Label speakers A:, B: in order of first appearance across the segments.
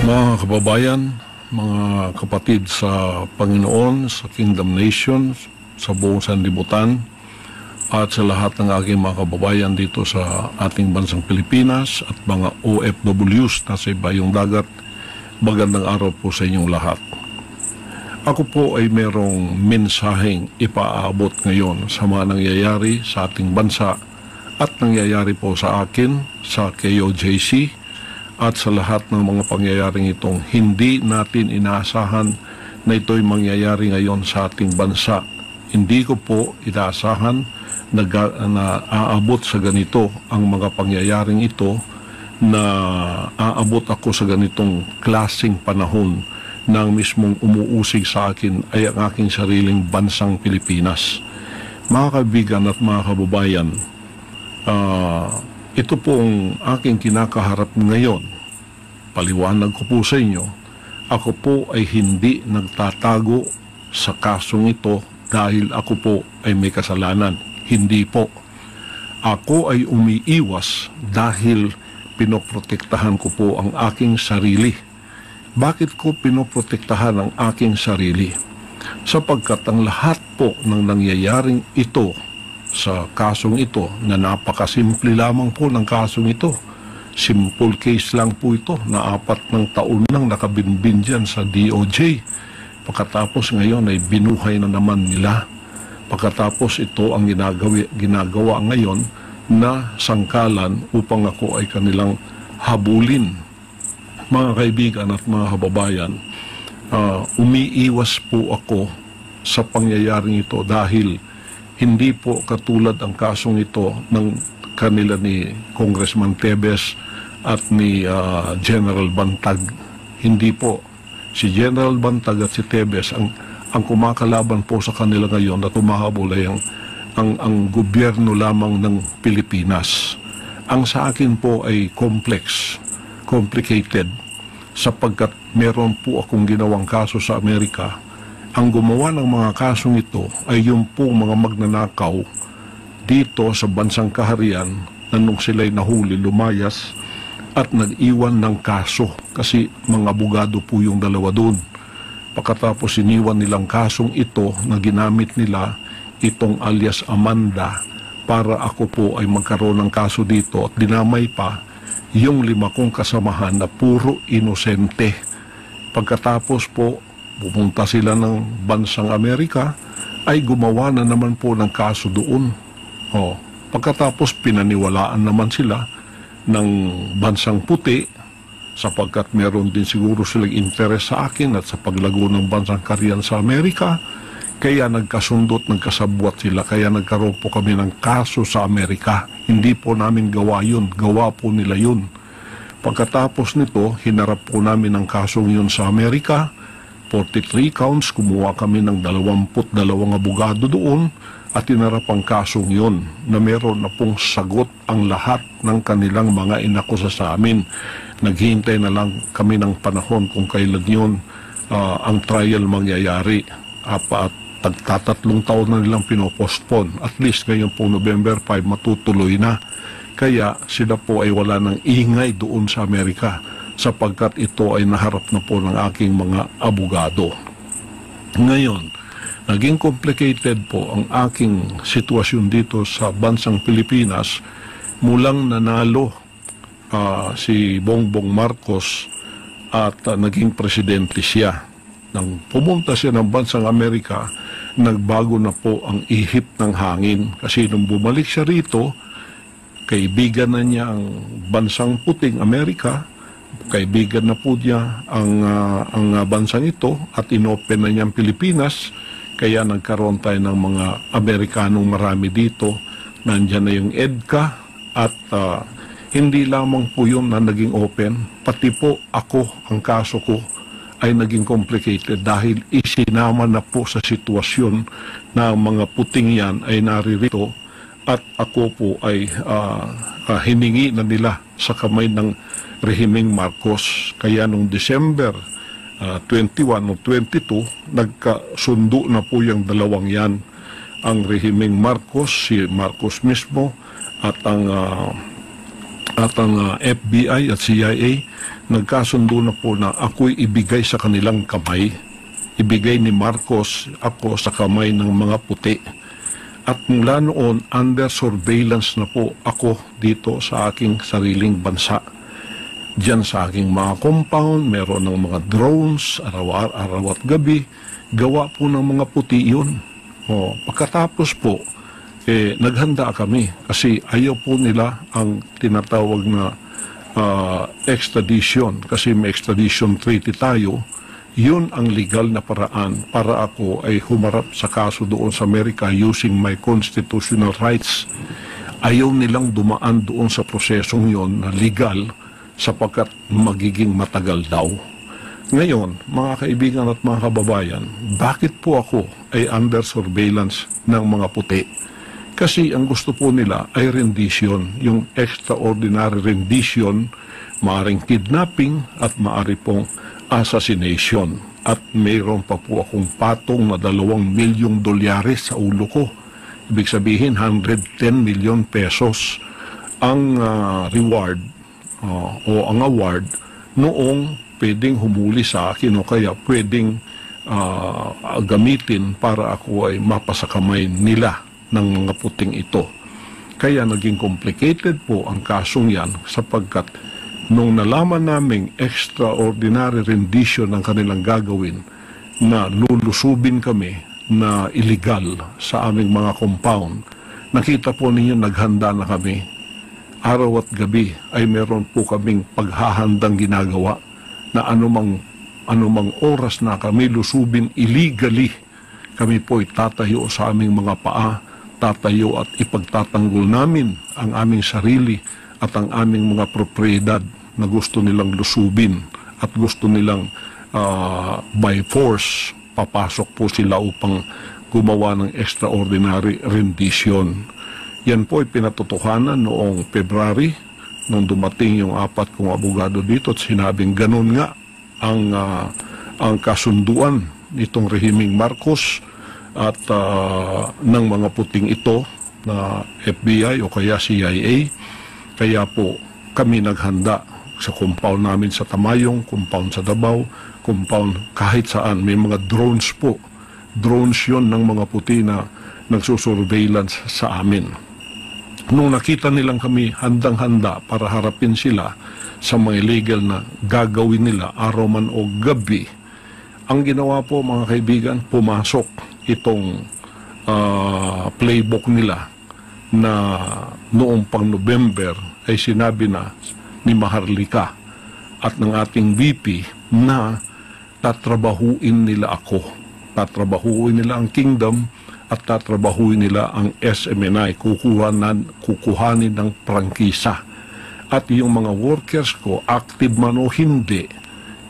A: Mga kababayan, mga kapatid sa Panginoon, sa Kingdom Nations, sa buong sanlibutan, at sa lahat ng aking mga kababayan dito sa ating bansang Pilipinas at mga OFWs na sa ibayong dagat, magandang araw po sa inyong lahat. Ako po ay merong mensaheng ipaabot ngayon sa mga nangyayari sa ating bansa at nangyayari po sa akin, sa KOJC, at sa lahat ng mga pangyayaring itong hindi natin inaasahan na ito'y mangyayari ngayon sa ating bansa. Hindi ko po inaasahan na aabot sa ganito ang mga pangyayaring ito, na aabot ako sa ganitong klaseng panahon na ang mismong umuusig sa akin ay ang aking sariling bansang Pilipinas. Mga kaibigan at mga kababayan, ito pong aking kinakaharap ngayon. Paliwanag ko po sa inyo, ako po ay hindi nagtatago sa kasong ito dahil ako po ay may kasalanan. Hindi po. Ako ay umiiwas dahil pinoprotektahan ko po ang aking sarili. Bakit ko pinoprotektahan ang aking sarili? Sapagkat ang lahat po ng nangyayaring ito sa kasong ito, na napakasimple lamang po ng kasong ito. Simple case lang po ito, na 4 ng taon nang nakabinbin dyan sa DOJ. Pagkatapos ngayon ay binuhay na naman nila. Pagkatapos ito ang ginagawa ngayon na sangkalan upang ako ay kanilang habulin. Mga kaibigan at mga kababayan, umiiwas po ako sa pangyayaring ito dahil hindi po katulad ang kasong ito ng kanila ni Congressman Tebes at ni General Bantag. Hindi po. Si General Bantag at si Tebes ang kumakalaban po sa kanila ngayon at tumahabol ay ang gobyerno lamang ng Pilipinas. Ang sa akin po ay complicated, sapagkat meron po akong ginawang kaso sa Amerika. Ang gumawa ng mga kasong ito ay yung pong mga magnanakaw dito sa bansang kaharian na nung sila'y nahuli, lumayas at nag-iwan ng kaso kasi mga abogado po yung dalawa doon. Pagkatapos iniwan nilang kasong ito na ginamit nila itong alias Amanda para ako po ay magkaroon ng kaso dito at dinamay pa yung 5 kong kasamahan na puro inosente. Pagkatapos po pumunta sila ng bansang Amerika, ay gumawa na naman po ng kaso doon. Pagkatapos pinaniwalaan naman sila ng bansang puti, sapagkat meron din siguro silang interes sa akin at sa paglago ng bansang Korean sa Amerika, kaya nagkasundot, nagkasabwat sila, kaya nagkaroon po kami ng kaso sa Amerika. Hindi po namin gawa yun, gawa po nila yun. Pagkatapos nito, hinarap po namin ang kasong yun sa Amerika, 43 counts, kumuha kami ng 22 abogado doon at tinarap ang kasong yun na meron na pong sagot ang lahat ng kanilang mga inakusa sa amin. Naghihintay na lang kami ng panahon kung kailan yun ang trial mangyayari. At tagtatatlong taon na nilang pinopostpone. At least ngayon po November 5 matutuloy na. Kaya sila po ay wala ng ingay doon sa Amerika, sapagkat ito ay naharap na po ng aking mga abogado. Ngayon, naging complicated po ang aking sitwasyon dito sa bansang Pilipinas mulang nanalo si Bongbong Marcos at naging presidente siya. Nang pumunta siya ng bansang Amerika, nagbago na po ang ihip ng hangin kasi nung bumalik siya rito, kaibigan na niya ang bansang puting Amerika, kaibigan na po niya ang bansang ito at inopen na niya ang Pilipinas, kaya nagkaroon tayo ng mga Amerikanong marami dito. Nandiyan na yung EDCA at hindi lamang po yun na naging open, pati po ako, ang kaso ko ay naging complicated dahil isinama na po sa sitwasyon na mga puting yan ay naririto at ako po ay hiningi na nila sa kamay ng rehimeng Marcos. Kaya noong December 21 o 22, nagkasundo na po yung dalawang yan. Ang rehimeng Marcos, si Marcos mismo, at ang at ang FBI at CIA nagkasundo na po na ako'y ibigay sa kanilang kamay. Ibigay ni Marcos ako sa kamay ng mga puti. At mula noon, under surveillance na po ako dito sa aking sariling bansa. Diyan sa aking mga compound, meron ng mga drones, araw at gabi. Gawa po ng mga puti yun. Pagkatapos po, naghanda kami kasi ayaw po nila ang tinatawag na extradition. Kasi may extradition treaty tayo. Yun ang legal na paraan para ako ay humarap sa kaso doon sa Amerika using my constitutional rights. Ayaw nilang dumaan doon sa prosesong yon na legal sapagkat magiging matagal daw. Ngayon, mga kaibigan at mga kababayan, bakit po ako ay under surveillance ng mga puti? Kasi ang gusto po nila ay rendition, yung extraordinary rendition, maaring kidnapping at maari pong assassination. At mayroon pa po akong patong na $2 milyong sa ulo ko. Ibig sabihin, 110 million pesos ang reward o ang award noong pwedeng humuli sa akin o kaya pwedeng gamitin para ako ay mapasakamay nila ng mga puting ito. Kaya naging complicated po ang kasong yan sapagkat nung nalaman naming extraordinary rendition ang kanilang gagawin na lulusubin kami na illegal sa aming mga compound, nakita po ninyo naghanda na kami. Araw at gabi ay meron po kaming paghahandang ginagawa na anumang oras na kami lusubin illegally, kami po tatayo sa aming mga paa, tatayo at ipagtatanggol namin ang aming sarili at ang aming mga propriedad na gusto nilang lusubin at gusto nilang by force papasok po sila upang gumawa ng extraordinary rendition. Yan po ay pinatotohanan noong February nung dumating yung 4 kong abogado dito at sinabing ganun nga ang kasunduan nitong rehimeng Marcos at ng mga puting ito na FBI o kaya CIA. Kaya po kami naghanda sa compound namin sa Tamayong, compound sa Davao, compound kahit saan. May mga drones po. Drones yon ng mga puti na nagsusurveillance sa amin. Nung nakita nilang kami handang-handa para harapin sila sa mga illegal na gagawin nila araw man o gabi, ang ginawa po mga kaibigan, pumasok itong playbook nila na noong pang November ay sinabi na ni Maharlika at ng ating VP na tatrabahuin nila ako. Tatrabahuin nila ang kingdom at tatrabahuin nila ang SMNI. Kukuhanin ng prangkisa. At yung mga workers ko, active man o hindi,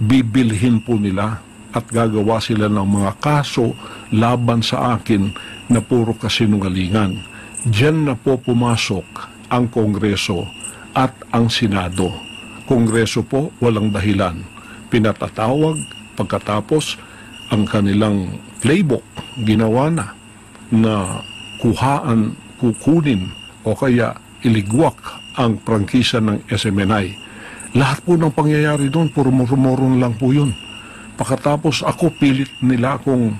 A: bibilhin po nila at gagawa sila ng mga kaso laban sa akin na puro kasinungalingan. Diyan na po pumasok ang Kongreso at ang Senado. Kongreso po, walang dahilan. Pinatatawag, pagkatapos ang kanilang playbook, ginawa na kukunin o kaya iligwak ang prangkisa ng SMNI. Lahat po ng pangyayari doon, puro murmurong lang po yun. Pagkatapos ako, pilit nila akong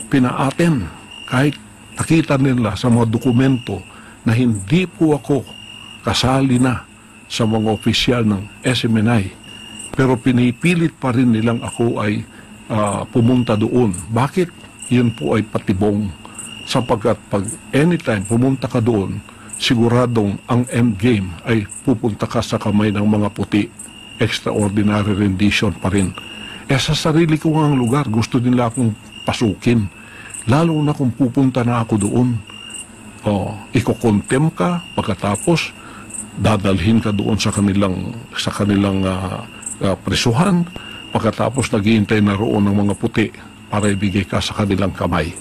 A: pinaaten. Kahit nakita nila sa mga dokumento na hindi po ako kasali na sa mga opisyal ng SMNI. Pero pinipilit pa rin nilang ako ay pumunta doon. Bakit? Yun po ay patibong. Sapagkat pag anytime pumunta ka doon, siguradong ang endgame ay pupunta ka sa kamay ng mga puti. Extraordinary rendition pa rin. Sa sarili ko ang lugar, gusto nila akong pasukin. Lalo na kung pupunta na ako doon. Iko-contem ka, pagkatapos dadalhin ka doon sa kanilang presuhan, pagkatapos naghihintay na roon ng mga puti para ibigay ka sa kanilang kamay.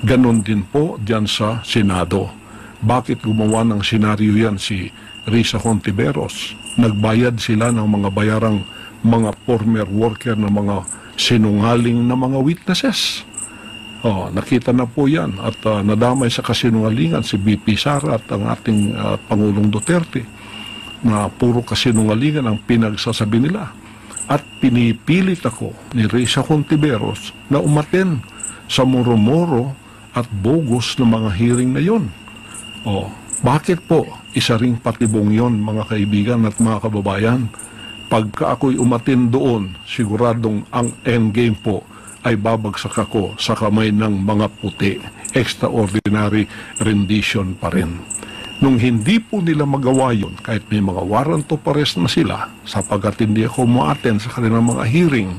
A: Ganon din po diyan sa Senado. Bakit gumawa ng senaryo yan si Risa Hontiveros? Nagbayad sila ng mga bayarang mga former worker ng mga sinungaling na mga witnesses. Nakita na po yan at nadamay sa kasinungalingan si BP Sara at ang ating Pangulong Duterte. na puro kasinungalingan ang pinagsasabi nila. At pinipilit ako ni Risa Contiveros na umaten sa moro-moro at bogus na mga hearing na yon. O, bakit po? Isa ring patibong yon, mga kaibigan at mga kababayan. Pagka ako'y umatin doon, siguradong ang endgame po ay babagsak ako sa kamay ng mga puti. Extraordinary rendition pa rin. Nung hindi po nila magawa yun, kahit may mga warrant of arrest na sila, sapagkat hindi ako ma-attend sa kanilang mga hearing,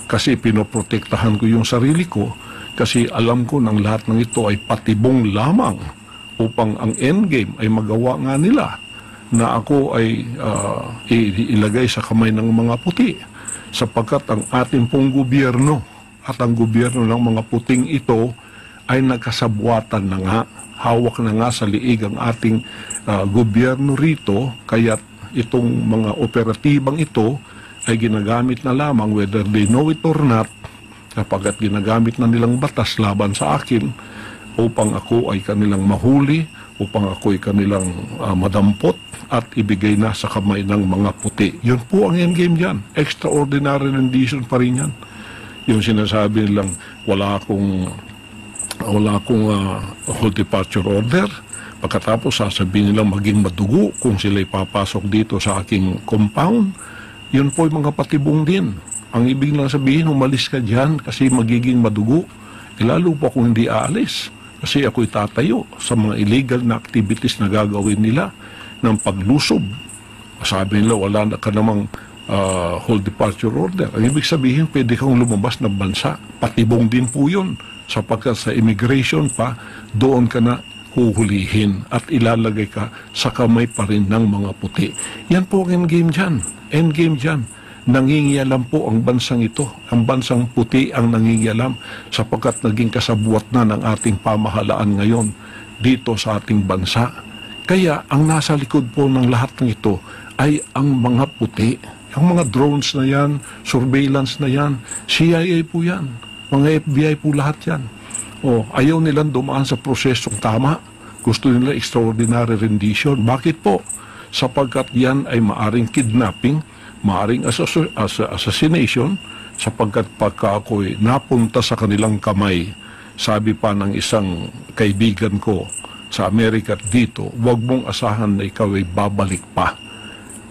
A: kasi pinoprotektahan ko yung sarili ko, kasi alam ko ng lahat ng ito ay patibong lamang upang ang endgame ay magawa nga nila na ako ay ilagay sa kamay ng mga puti, sapagkat ang ating pong gobyerno at ang gobyerno ng mga puting ito ay nagkasabwatan na nga, hawak na nga sa liig ang ating gobyerno rito, kaya itong mga operatibang ito ay ginagamit na lamang, whether they know it or not, kapag ginagamit na nilang batas laban sa akin upang ako ay kanilang mahuli, upang ako ay kanilang madampot at ibigay na sa kamay ng mga puti. Yun po ang endgame dyan. Extraordinary rendition pa rin yan. Yung sinasabi nilang wala akong hold departure order, pagkatapos sasabihin nilang maging madugo kung sila'y papasok dito sa aking compound, yun po yung mga patibong din. Ang ibig lang sabihin, umalis ka dyan kasi magiging madugo. Lalo pa kung hindi aalis, kasi ako'y tatayo sa mga illegal na activities na gagawin nila ng paglusob. Sabi nila, wala na ka namang hold departure order. Ang ibig sabihin, pwede kang lumabas ng bansa. Patibong din po yun. Sapagkat sa immigration pa, doon ka na huhulihin at ilalagay ka sa kamay pa rin ng mga puti. Yan po ang endgame dyan. Endgame dyan. Nangingialam po ang bansang ito. Ang bansang puti ang nangingialam sapagkat naging kasabwat na ng ating pamahalaan ngayon dito sa ating bansa. Kaya ang nasa likod po ng lahat ng ito ay ang mga puti. Ang mga drones na yan, surveillance na yan, CIA po yan. Mga FBI po lahat yan. Ayaw nilang dumaan sa prosesong tama. Gusto nila extraordinary rendition. Bakit po? Sapagkat yan ay maaring kidnapping, maaring assassination, sapagkat pagka ako'y napunta sa kanilang kamay, sabi pa ng isang kaibigan ko sa Amerika dito, huwag mong asahan na ikaw ay babalik pa.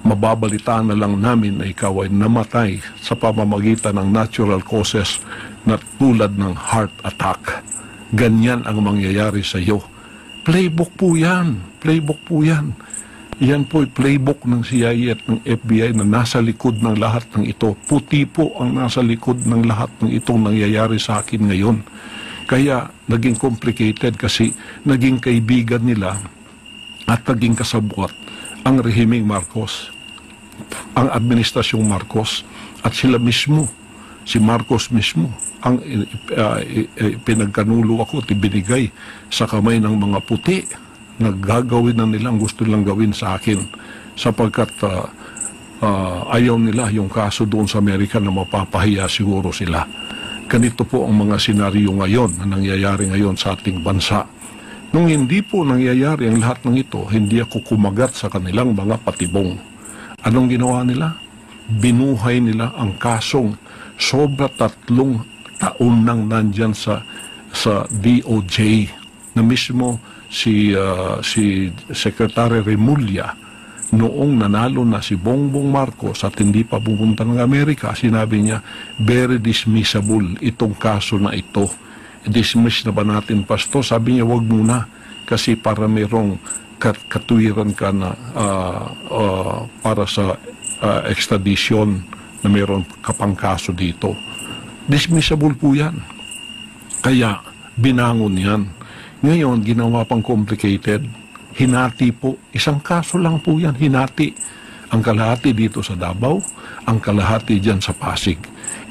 A: Mababalitaan na lang namin na ikaw ay namatay sa pamamagitan ng natural causes na tulad ng heart attack. Ganyan ang mangyayari sa iyo. Playbook po yan. Playbook po yan. Yan po ay playbook ng CIA at ng FBI na nasa likod ng lahat ng ito. Puti po ang nasa likod ng lahat ng itong nangyayari sa akin ngayon. Kaya naging complicated kasi naging kaibigan nila at naging kasabwat ang rehimeng Marcos, ang administrasyong Marcos, at sila mismo, si Marcos mismo, ang pinagkanulo ako at ibinigay sa kamay ng mga puti na gagawin na nilang gusto nilang gawin sa akin sapagkat ayaw nila yung kaso doon sa Amerika na mapapahiya siguro sila. Ganito po ang mga senaryo ngayon na nangyayari ngayon sa ating bansa. Nung hindi po nangyayari ang lahat ng ito, hindi ako kumagat sa kanilang mga patibong. Anong ginawa nila? Binuhay nila ang kasong sobra 3 taon nang nandyan sa DOJ na mismo si Secretary Remulla noong nanalo na si Bongbong Marcos at hindi pa pupunta ng Amerika, sinabi niya, very dismissible itong kaso na ito. Dismiss na ba natin, Pastor? Sabi niya, wag muna kasi para mayroong katuwiran ka na para sa extradition na mayroon kapang kaso dito. Dismissible po yan. Kaya binangon yan. Ngayon, ginawa pang complicated. Hinati po. Isang kaso lang po yan. Hinati. Ang kalahati dito sa Davao, ang kalahati dyan sa Pasig.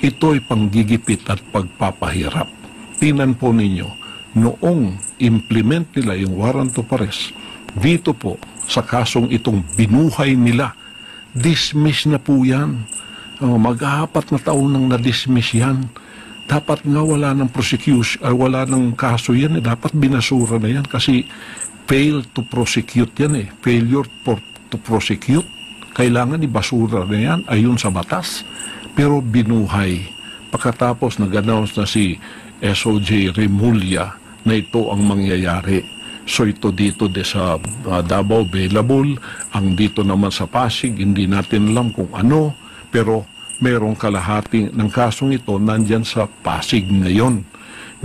A: Ito'y panggigipit at pagpapahirap. Tingnan po ninyo, noong implement nila yung warrant of arrest, dito po, sa kasong itong binuhay nila, dismiss na po yan. Mag-4 na taon nang na-dismiss yan. Dapat nga wala ng prosecution, wala ng kaso yan. Dapat binasura na yan kasi fail to prosecute yan . Failure to prosecute. Kailangan ibasura na yan ayon sa batas. Pero binuhay. Pagkatapos nag-announce na si SOJ Remulla na ito ang mangyayari. So ito dito sa Davao available, ang dito naman sa Pasig, hindi natin alam kung ano, pero merong kalahati ng kasong ito nandyan sa Pasig ngayon.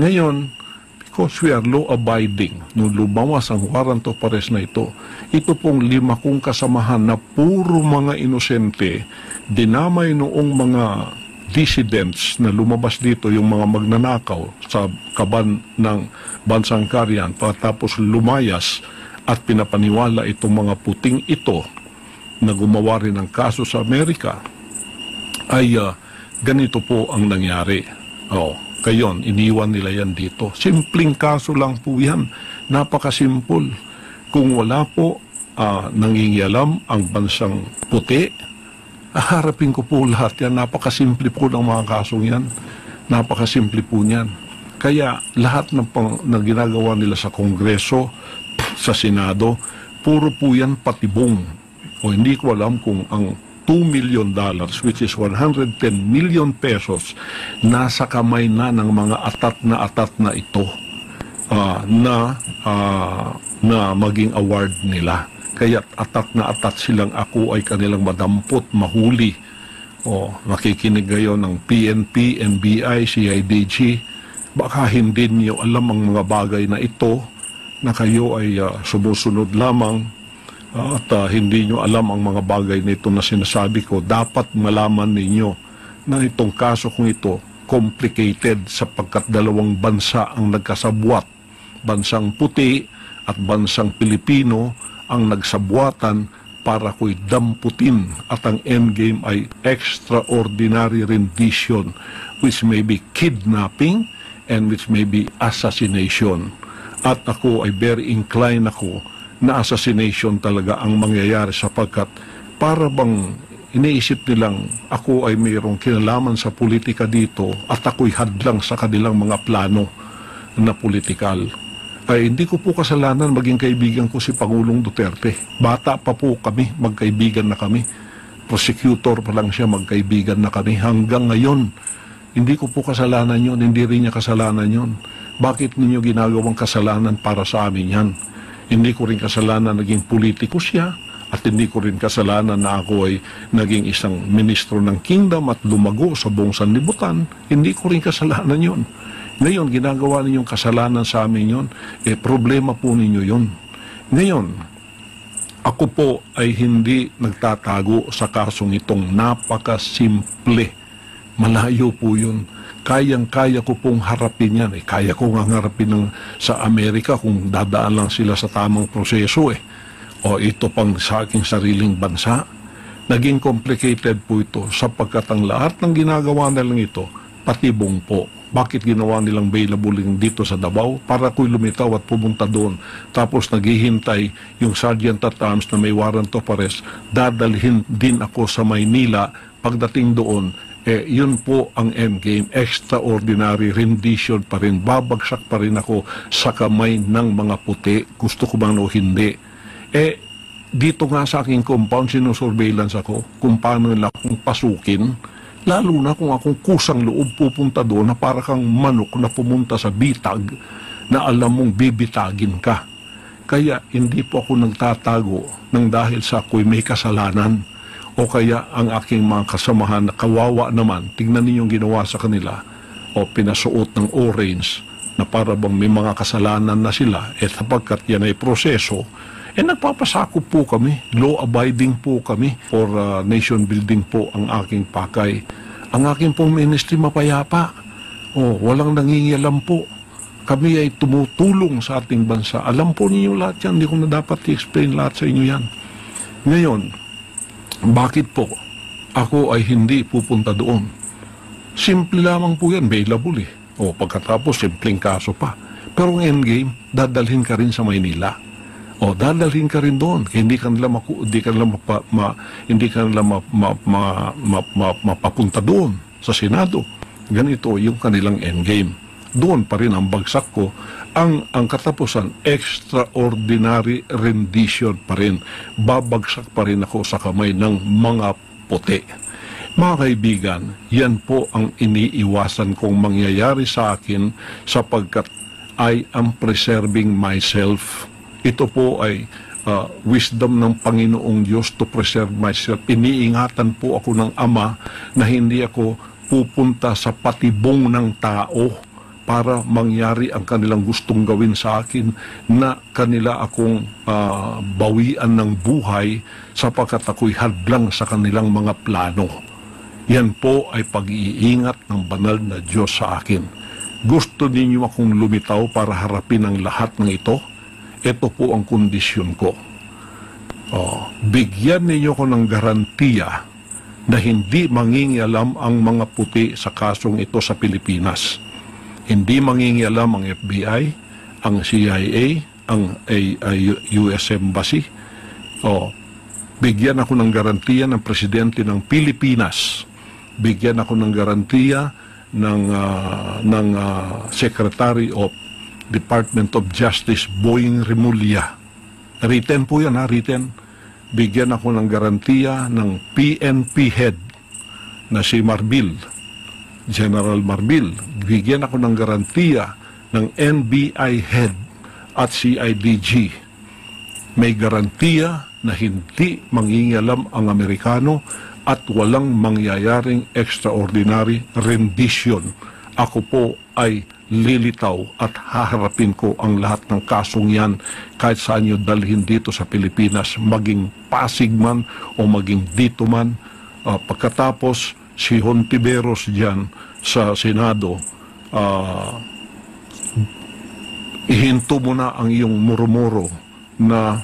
A: Ngayon, because we are law-abiding, nung lumawas ang warrant of arrest na ito pong 5 kong kasamahan na puro mga inosente, dinamay noong mga dissidents na lumabas dito, yung mga magnanakaw sa kaban ng Bansang Karian, pagkatapos lumayas at pinapaniwala itong mga puting ito na gumawa rin ng kaso sa Amerika, ay ganito po ang nangyari. Kayon, iniwan nila yan dito. Simpleng kaso lang po yan. Napakasimpol. Kung wala po nangingialam ang Bansang Puti, harapin ko po lahat yan. Napakasimple po ng mga kasong yan. Napakasimple po niyan. Kaya lahat na ginagawa nila sa Kongreso, sa Senado, puro po yan patibong. O hindi ko alam kung ang $2 million, which is 110 million pesos, nasa kamay na ng mga atat na ito na maging award nila. Kaya atat silang ako ay kanilang madampot, mahuli. Nakikinig ngayon ng PNP, NBI, CIDG. Baka hindi niyo alam ang mga bagay na ito, na kayo ay sumusunod lamang at hindi nyo alam ang mga bagay na ito na sinasabi ko. Dapat malaman ninyo na itong kaso kong ito complicated sapagkat 2 bansa ang nagkasabwat. Bansang Puti at Bansang Pilipino ang nagsabuatan para ko'y damputin, at ang endgame ay extraordinary rendition, which may be kidnapping and which may be assassination. At ako ay very inclined na assassination talaga ang mangyayari, sapagkat para bang iniisip nilang ako ay mayroong kinalaman sa politika dito at ako'y hadlang sa kanilang mga plano na politikal. Ay hindi ko po kasalanan maging kaibigan ko si Pangulong Duterte. Bata pa po kami, magkaibigan na kami. Prosecutor pa lang siya, magkaibigan na kami. Hanggang ngayon, hindi ko po kasalanan yun, hindi rin niya kasalanan yun. Bakit ninyo ginagawang kasalanan para sa amin yan? Hindi ko rin kasalanan naging politiko siya, at hindi ko rin kasalanan na ako ay naging isang ministro ng kingdom at lumago sa buong sanlibutan. Hindi ko rin kasalanan yun. Ngayon, ginagawa ninyong kasalanan sa amin yun, problema po ninyo yun. Ngayon, ako po ay hindi nagtatago sa kasong itong napakasimple. Malayo po yun. Kayang-kaya ko pong harapin yan. Kaya ko nga harapin sa Amerika kung dadaan lang sila sa tamang proseso. O ito pang sa aking sariling bansa. Naging complicated po ito sapagkat ang lahat ng ginagawa nilang ito, patibong po. Bakit ginawa nilang available dito sa Davao? Para ko'y lumitaw at pumunta doon. Tapos naghihintay yung sergeant at arms na may warrant of arrest. Dadalhin din ako sa Maynila. Pagdating doon, yun po ang endgame. Extraordinary rendition pa rin. Babagsak pa rin ako sa kamay ng mga puti. Gusto ko bang o hindi? Dito nga sa aking compound, sinusurveillance ako kung paano nila akong pasukin. Lalo na kung akong kusang loob pupunta doon na para kang manok na pumunta sa bitag na alam mong bibitagin ka. Kaya hindi po ako nagtatago ng dahil sa ako'y may kasalanan. O kaya ang aking mga kasamahan na kawawa naman, tignan ninyong ginawa sa kanila, o pinasuot ng orange na para bang may mga kasalanan na sila, sapagkat yan ay proseso, nagpapasakop po kami, law-abiding po kami, for nation building po ang aking pakay. Ang aking pong ministry mapayapa, walang nangingialam po. Kami ay tumutulong sa ating bansa. Alam po ninyo lahat yan, hindi ko na dapat i-explain lahat sa inyo yan. Ngayon, bakit po ako ay hindi pupunta doon? Simple lamang po yan, available pagkatapos, simpleng kaso pa. Pero ang endgame, dadalhin ka rin sa Maynila. Dadalhin ka rin doon. Hindi ka nila mapapunta doon sa Senado. Ganito yung kanilang endgame. doon pa rin ang bagsak ko. Ang katapusan, extraordinary rendition pa rin. Babagsak pa rin ako sa kamay ng mga puti. Mga kaibigan, yan po ang iniiwasan kong mangyayari sa akin sapagkat I am preserving myself. Ito po ay wisdom ng Panginoong Diyos to preserve myself. Iniingatan po ako ng Ama na hindi ako pupunta sa patibong ng tao para mangyari ang kanilang gustong gawin sa akin, na kanila akong bawian ng buhay sapagkat ako'y hadlang sa kanilang mga plano. Yan po ay pag-iingat ng banal na Diyos sa akin. Gusto ninyo akong lumitaw para harapin ang lahat ng ito? Ito po ang kondisyon ko. Bigyan ninyo ko ng garantiya na hindi mangingialam ang mga puti sa kasong ito sa Pilipinas. Hindi mangingialam ang FBI, ang CIA, ang US Embassy. Bigyan ako ng garantiya ng Presidente ng Pilipinas. Bigyan ako ng garantiya ng Secretary of Department of Justice, Boying Remulla. Written po yan, written. Bigyan ako ng garantiya ng PNP head na si Marbil, General Marbil. Bigyan ako ng garantiya ng NBI head at CIDG. May garantiya na hindi mangingialam ang Amerikano at walang mangyayaring extraordinary rendition. Ako po ay lilitaw at haharapin ko ang lahat ng kasong yan kahit saan nyo dalhin dito sa Pilipinas, maging Pasig man o maging dito man. Pagkatapos si Hontiveros dyan sa Senado, ihinto mo na ang iyong murmuro na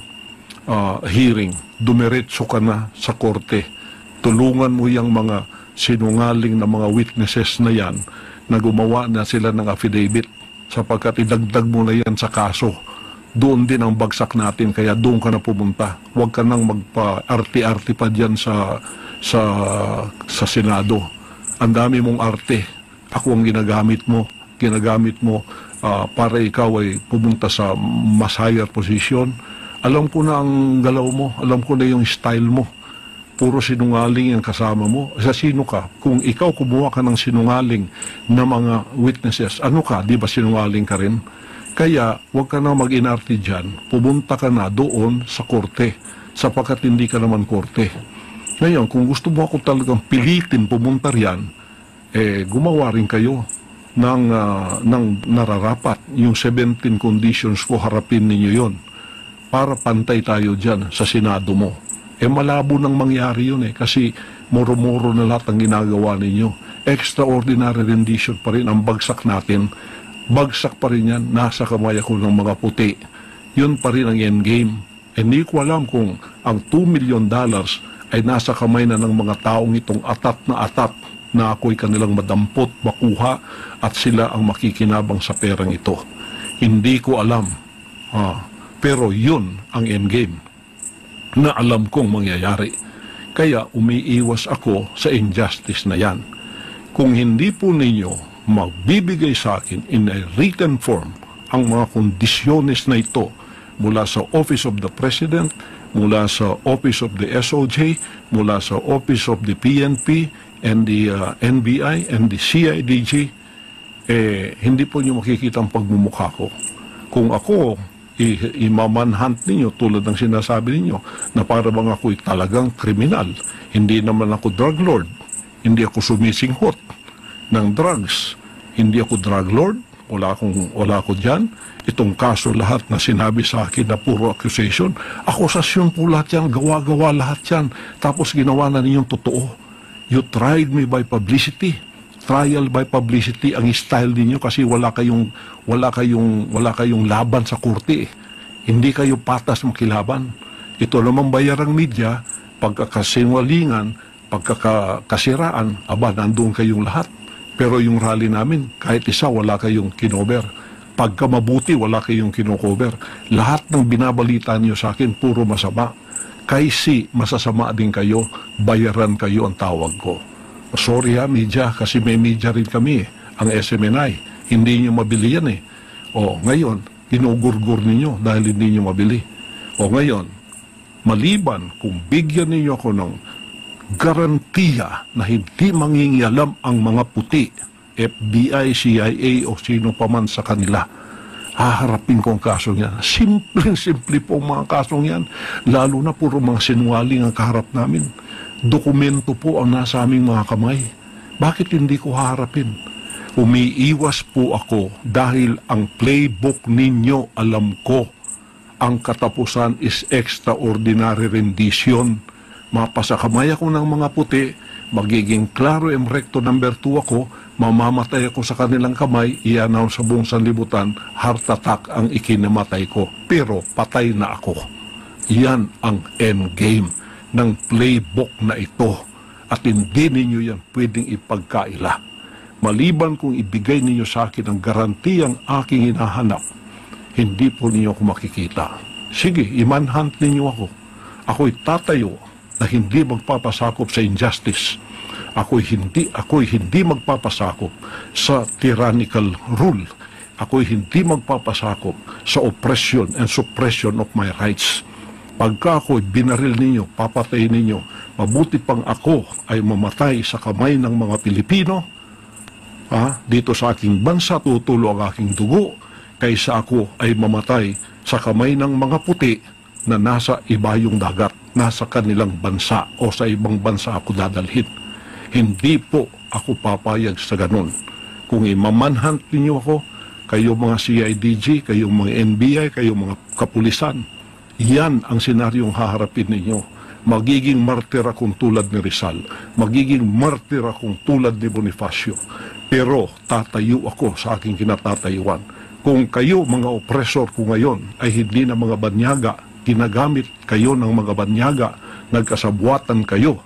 A: hearing, dumiretso ka na sa korte, tulungan mo yung mga sinungaling na mga witnesses na yan na gumawa na sila ng affidavit, sapagkat idagdag mo na yan sa kaso. Doon din ang bagsak natin, kaya doon ka na pumunta. Huwag ka nang magpa-arti-arti pa dyan sa Senado. Ang dami mong arte. Ako ang ginagamit mo para ikaw ay pumunta sa mas higher position. Alam ko na ang galaw mo, alam ko na yung style mo. Puro sinungaling ang kasama mo. Sa sino ka? Kung ikaw kumuha ka ng sinungaling na mga witnesses, ano ka? Di ba sinungaling ka rin? Kaya huwag ka na mag-inarte dyan. Pumunta ka na doon sa korte, sapagkat hindi ka naman korte. Ngayon, kung gusto mo ako talagang pilitin pumunta riyan, gumawa rin kayo ng nararapat. Yung 17 conditions ko, harapin ninyo yon para pantay tayo dyan sa Senado mo. Malabo nang mangyari yun kasi muro-muro na lahat ang ginagawa ninyo. Extraordinary rendition pa rin ang bagsak natin. Bagsak pa rin yan, nasa kamay ako ng mga puti. Yun pa rin ang endgame. Hindi ko alam kung ang $2 million ay nasa kamay na ng mga taong itong atat na ako'y kanilang madampot, makuha at sila ang makikinabang sa perang ito. Hindi ko alam. Pero yun ang endgame na alam kong mangyayari. Kaya umiiwas ako sa injustice na yan. Kung hindi po ninyo magbibigay sa akin in a written form ang mga kondisyones na ito mula sa Office of the President, mula sa Office of the SOJ, mula sa Office of the PNP and the NBI and the CIDG, hindi po nyo makikita ang pagmumukha ko. Kung ako imamanhunt ninyo tulad ng sinasabi ninyo na para bang ako'y talagang kriminal. Hindi naman ako drug lord. Hindi ako sumisinghot ng drugs. Hindi ako drug lord. Wala ako dyan. Itong kaso lahat na sinabi sa akin na puro accusation, akusasyon po lahat yan, gawa-gawa lahat yan. Tapos ginawa na ninyong totoo. You tried me by publicity. Trial by publicity ang style niyo kasi wala kayong laban sa korte. Hindi kayo patas makilaban. Ito namang bayarang media, pagkakasinwalingan, pagkakasiraan, nandun kayong lahat. Pero yung rally namin, kahit isa wala kayong kinover. Pagka mabuti, wala kayong kinocover. Lahat ng binabalita niyo sa akin, puro masama. Kasi masasama din kayo, bayaran kayo ang tawag ko. Sorry media, kasi may media rin kami, ang SMNI. Hindi nyo mabili yan eh. O ngayon, ginugurgur ninyo dahil hindi nyo mabili. O ngayon, maliban kung bigyan ninyo ako ng garantiya na hindi mangingialam ang mga puti, FBI, CIA o sino pa man sa kanila, haharapin ko ang kasong yan. Simple po ang mga kasong yan. Lalo na puro mga sinungaling ang kaharap namin. Dokumento po ang nasa aming mga kamay. Bakit hindi ko haharapin? Umiiwas po ako dahil ang playbook ninyo, alam ko, ang katapusan is extraordinary rendition. Mapasakamay ako ng mga puti, magiging klaro recto number 2 ako, mamamatay ako sa kanilang kamay, i-announce sa buong sanlibutan, heart attack ang ikinamatay ko. Pero patay na ako. Yan ang endgame ng playbook na ito. At hindi ninyo yan pwedeng ipagkaila. Maliban kung ibigay ninyo sa akin ang garantiyang aking hinahanap, hindi po ninyo ako makikita. Sige, i-manhunt ninyo ako. Ako'y tatayo na hindi magpapasakop sa injustice. Ako'y hindi magpapasakop sa tyrannical rule. Ako'y hindi magpapasakop sa oppression and suppression of my rights. Pagka ako'y binaril ninyo, papatayin ninyo, mabuti pang ako ay mamatay sa kamay ng mga Pilipino, dito sa aking bansa, tutulo ang aking dugo, kaysa ako ay mamatay sa kamay ng mga puti na nasa ibayong dagat, nasa kanilang bansa o sa ibang bansa ako dadalhin. Hindi po ako papayag sa ganun. Kung imamanhunt ninyo ako, kayo mga CIDG, kayo mga NBI, kayo mga kapulisan, yan ang senaryong haharapin ninyo. Magiging martir akong tulad ni Rizal, magiging martir akong tulad ni Bonifacio, pero tatayo ako sa aking kinatatayuan. Kung kayo, mga oppressor ko ngayon, ay hindi na mga banyaga, ginagamit kayo ng mga banyaga, nagkasabuatan kayo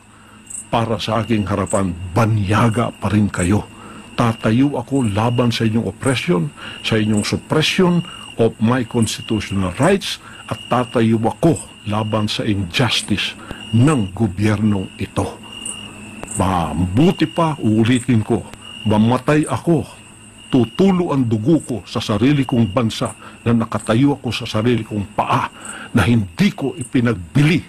A: para sa aking harapan, banyaga pa rin kayo. Tatayo ako laban sa inyong oppression, sa inyong suppression of my constitutional rights, at tatayo ako laban sa injustice ng gobyernong ito. Mabuti pa, uulitin ko, mamatay ako, tutulo ang dugo ko sa sarili kong bansa na nakatayo ako sa sarili kong paa na hindi ko ipinagbili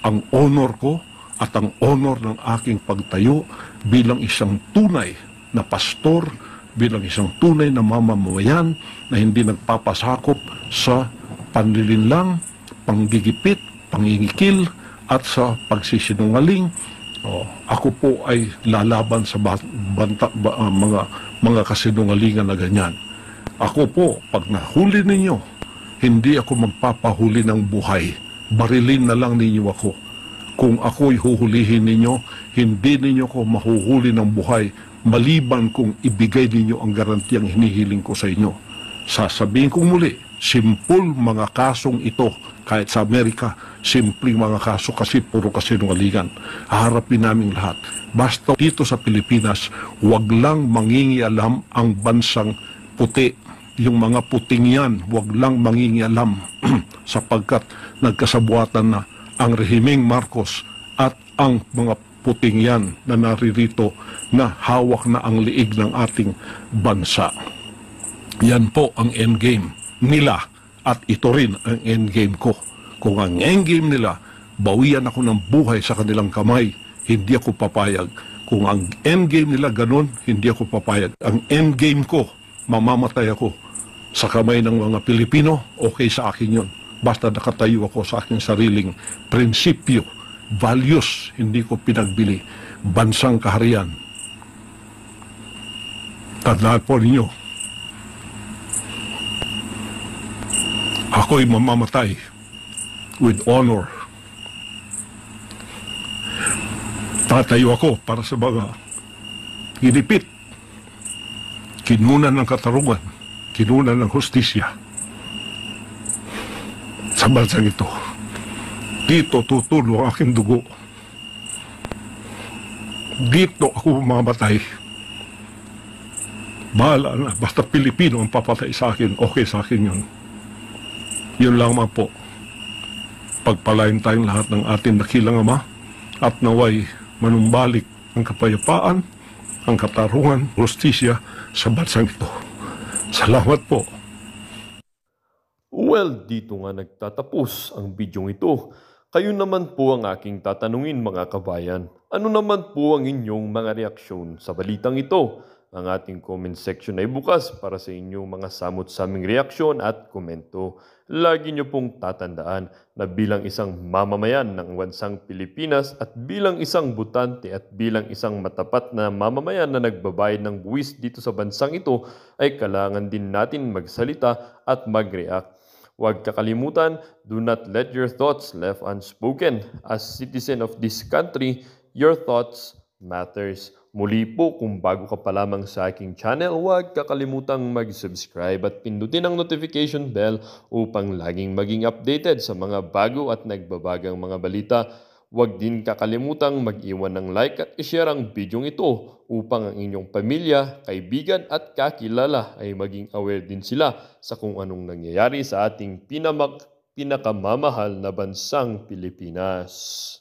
A: ang honor ko at ang honor ng aking pagtayo bilang isang tunay na pastor, bilang isang tunay na mamamayan na hindi nagpapasakop sa panlilinlang, panggigipit, pangingikil at sa pagsisinungaling. Ako po ay lalaban sa mga kasinungalingan na ganyan. Ako po, pag nahuli ninyo, hindi ako magpapahuli ng buhay. Barilin na lang ninyo ako. Kung ako'y huhulihin ninyo, hindi ninyo ko mahuhuli ng buhay maliban kung ibigay ninyo ang garantiyang hinihiling ko sa inyo. Sasabihin kong muli, simple mga kasong ito, kahit sa Amerika, simpleng mga kaso kasi puro kasinungalingan. Haharapin namin lahat. Basta dito sa Pilipinas, wag lang mangingialam ang bansang puti. Yung mga puting yan, wag lang mangingialam sapagkat nagkasabuatan na ang rehimeng Marcos at ang mga puting yan na naririto na hawak na ang liig ng ating bansa. Yan po ang endgame nila at ito rin ang endgame ko. Kung ang endgame nila, bawian ako ng buhay sa kanilang kamay, hindi ako papayag. Kung ang endgame nila ganun, hindi ako papayag. Ang endgame ko, mamamatay ako sa kamay ng mga Pilipino, okay sa akin yun. Basta nakatayo ako sa aking sariling prinsipyo, values, hindi ko pinagbili. Bansang kaharian. Tandaan po ninyo, ako'y mamamatay with honor. Tatayo ako para sa mga ginipit, kinunan ng katarungan, kinunan ng hustisya sa bansang ito. Dito tutulo ang aking dugo. Dito ako mamamatay. Bahala na, basta Pilipino ang papatay sa akin, okay sa akin yun. Yun lang po. Pagpalain tayong lahat ng ating dakilang Ama at naway manumbalik ang kapayapaan, ang katarungan, justisya sa bansang ito. Salamat po.
B: Well, dito nga nagtatapos ang bidyong ito. Kayo naman po ang aking tatanungin mga kabayan. Ano naman po ang inyong mga reaksyon sa balitang ito? Ang ating comment section ay bukas para sa inyong mga samot-saming reaksyon at komento. Lagi niyo pong tatandaan na bilang isang mamamayan ng bansang Pilipinas at bilang isang butante at bilang isang matapat na mamamayan na nagbabayad ng buwis dito sa bansang ito ay kailangan din natin magsalita at mag-react. Huwag kakalimutan, do not let your thoughts left unspoken. As citizen of this country, your thoughts matters. Muli po, kung bago ka pa lamang sa aking channel, huwag kakalimutang mag-subscribe at pindutin ang notification bell upang laging maging updated sa mga bago at nagbabagang mga balita. Huwag din kakalimutang mag-iwan ng like at i-share ang bidyong ito upang ang inyong pamilya, kaibigan at kakilala ay maging aware din sila sa kung anong nangyayari sa ating pinakamamahal na bansang Pilipinas.